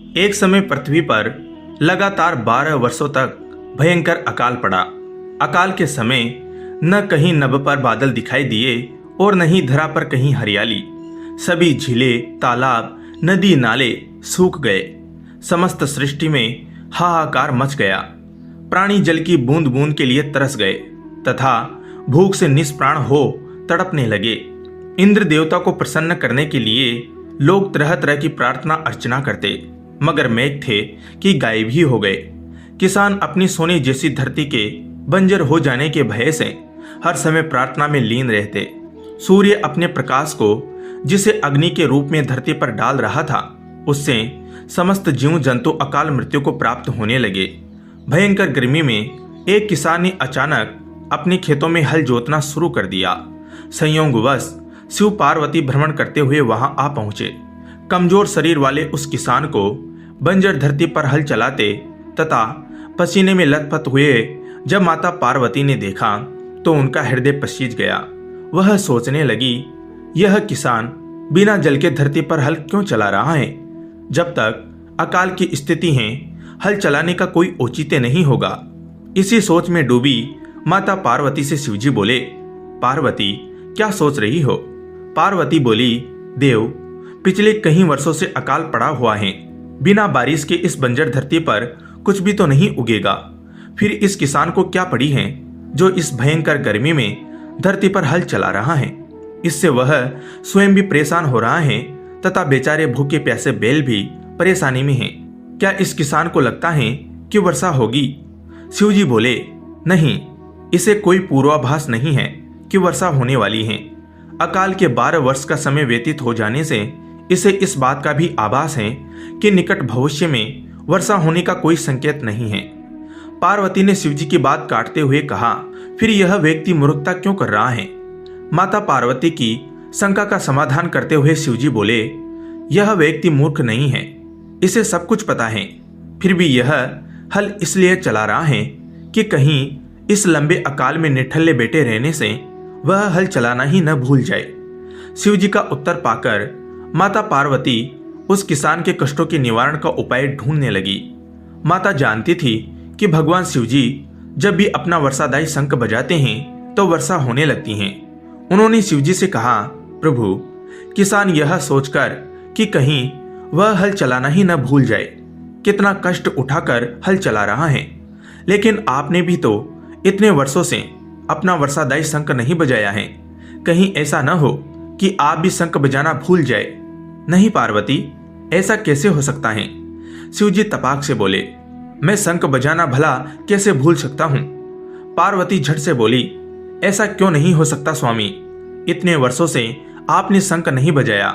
एक समय पृथ्वी पर लगातार 12 वर्षों तक भयंकर अकाल पड़ा। अकाल के समय न कहीं नभ पर बादल दिखाई दिए और न ही धरा पर कहीं हरियाली। सभी झीलें, तालाब, नदी नाले सूख गए। समस्त सृष्टि में हाहाकार मच गया। प्राणी जल की बूंद बूंद के लिए तरस गए तथा भूख से निष्प्राण हो तड़पने लगे। इंद्र देवता को प्रसन्न करने के लिए लोग तरह तरह की प्रार्थना अर्चना करते, मगर मेघ थे कि गायब ही हो गए। किसान अपनी सोने जैसी धरती के बंजर हो जाने के भय से हर समय प्रार्थना में लीन रहते। सूर्य अपने प्रकाश को जिसे अग्नि के रूप में धरती पर डाल रहा था, उससे समस्त जीव जंतु अकाल मृत्यु को प्राप्त होने लगे। भयंकर गर्मी में एक किसान ने अचानक अपने खेतों में हल जोतना शुरू कर दिया। संयोगवश शिव पार्वती भ्रमण करते हुए वहां आ पहुंचे। कमजोर शरीर वाले उस किसान को बंजर धरती पर हल चलाते तथा पसीने में लथपथ हुए जब माता पार्वती ने देखा तो उनका हृदय पसीज गया। वह सोचने लगी, यह किसान बिना जल के धरती पर हल क्यों चला रहा है? जब तक अकाल की स्थिति है, हल चलाने का कोई औचित्य नहीं होगा। इसी सोच में डूबी माता पार्वती से शिवजी बोले, पार्वती क्या सोच रही हो? पार्वती बोली, देव, पिछले कई वर्षों से अकाल पड़ा हुआ है। बिना बारिश के इस बंजर धरती पर कुछ भी तो नहीं उगेगा। फिर इस किसान को क्या पड़ी है जो इस भयंकर गर्मी में धरती पर हल चला रहा है? इससे वह स्वयं भी परेशान हो रहा है तथा बेचारे भूखे प्यासे बैल भी परेशानी में हैं। क्या इस किसान को लगता है कि वर्षा होगी? शिवजी बोले, नहीं, इसे कोई पूर्वाभास नहीं है कि वर्षा होने वाली है। अकाल के 12 वर्ष का समय व्यतीत हो जाने से इसे इस बात का भी आभास है कि निकट भविष्य में वर्षा होने का कोई संकेत नहीं है। पार्वती ने शिवजी की बात काटते हुए कहा, फिर यह व्यक्ति मूर्खता क्यों कर रहा है? माता पार्वती की शंका का समाधान करते हुए शिवजी बोले, यह व्यक्ति मूर्ख नहीं है, इसे सब कुछ पता है। फिर भी यह हल इसलिए चला रहा है कि कहीं इस लंबे अकाल में निठल्ले बैठे रहने से वह हल चलाना ही न भूल जाए। शिवजी का उत्तर पाकर माता पार्वती उस किसान के कष्टों के निवारण का उपाय ढूंढने लगी। माता जानती थी कि भगवान शिवजी जब भी अपना वर्षादायी शंख बजाते हैं तो वर्षा होने लगती है। उन्होंने शिवजी से कहा, प्रभु, किसान यह सोचकर कि कहीं वह हल चलाना ही न भूल जाए, कितना कष्ट उठाकर हल चला रहा है, लेकिन आपने भी तो इतने वर्षों से अपना वर्षादायी शंख नहीं बजाया है। कहीं ऐसा न हो कि आप भी शंख बजाना भूल जाए। नहीं पार्वती, ऐसा कैसे हो सकता है? शिवजी तपाक से बोले, मैं शंख बजाना भला कैसे भूल सकता हूँ? पार्वती झट से बोली, ऐसा क्यों नहीं हो सकता स्वामी? इतने वर्षों से आपने शंख नहीं बजाया,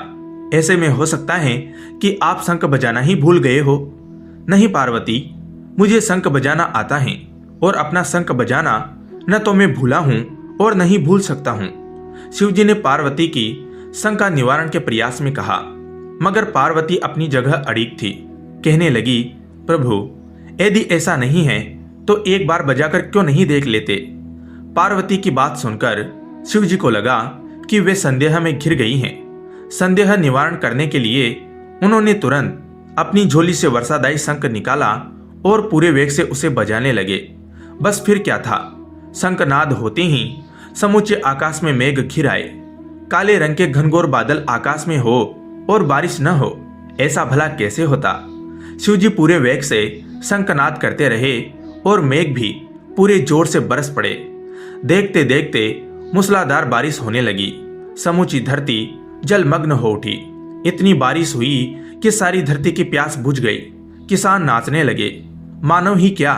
ऐसे में हो सकता है कि आप शंख बजाना ही भूल गए हो। नहीं पार्वती, मुझे शंख बजाना आता है और अपना शंख बजाना न तो मैं भूला हूं और नहीं भूल सकता हूं। शिवजी ने पार्वती की शंका निवारण के प्रयास में कहा, मगर पार्वती अपनी जगह अड़िग थी। कहने लगी, प्रभु, यदि ऐसा नहीं है तो एक बार बजाकर क्यों नहीं देख लेते? पार्वती की बात सुनकर शिवजी को लगा कि वे संदेह में घिर गई हैं। संदेह निवारण करने के लिए उन्होंने तुरंत अपनी झोली से वर्षादायी शंख निकाला और पूरे वेग से उसे बजाने लगे। बस फिर क्या था, शंखनाद होते ही समूचे आकाश में मेघ घिर आए। काले रंग के घनघोर बादल आकाश में हो और बारिश न हो, ऐसा भला कैसे होता? शिवजी पूरे वेग से शंखनाद करते रहे और मेघ भी पूरे जोर से बरस पड़े। देखते देखते मूसलाधार बारिश होने लगी। समूची धरती जलमग्न हो उठी। इतनी बारिश हुई कि सारी धरती की प्यास बुझ गई। किसान नाचने लगे। मानव ही क्या,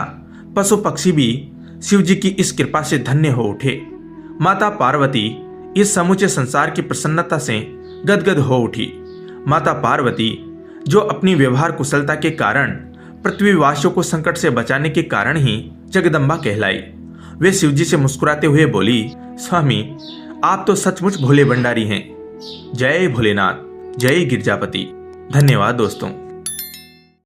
पशु पक्षी भी शिवजी की इस कृपा से धन्य हो उठे। माता पार्वती इस समूचे संसार की प्रसन्नता से गदगद हो उठी। माता पार्वती, जो अपनी व्यवहार कुशलता के कारण पृथ्वीवासियों को संकट से बचाने के कारण ही जगदम्बा कहलाई, वे शिवजी से मुस्कुराते हुए बोली, स्वामी, आप तो सचमुच भोले भंडारी हैं। जय भोलेनाथ, जय गिरजापति। धन्यवाद दोस्तों।